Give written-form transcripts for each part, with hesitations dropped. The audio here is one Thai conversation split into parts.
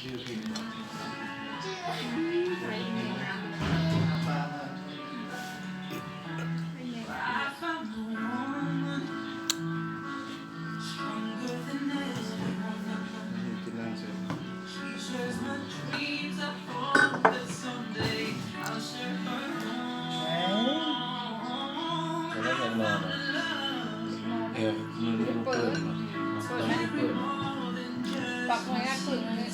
ชื่อเพลงว่ากินน้ำเสร็จแล้วก็ยังนอนเอวมันไม่เปิดมันไม่เปิด ปักไว้อ่ะถึงเลย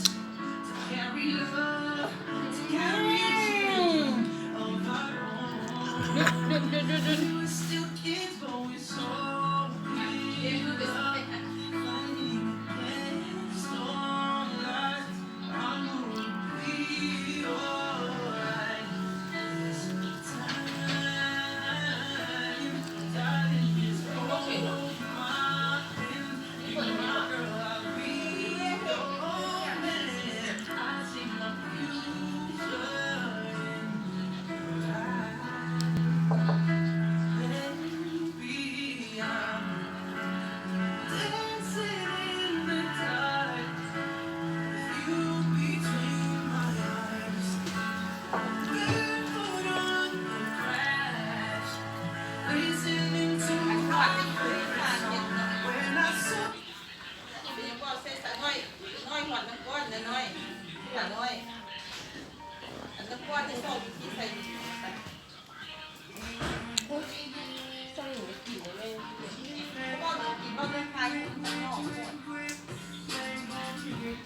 หยุด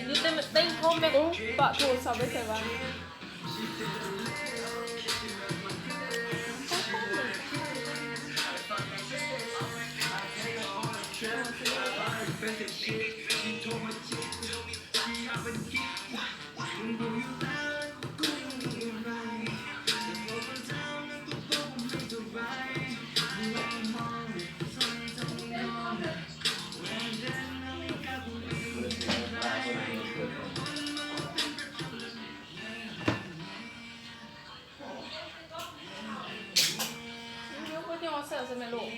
นี่เต้นคมไหมปะโทรศัพท์ไปใส่บ้านเสิร์ฟใช่ไหมลูก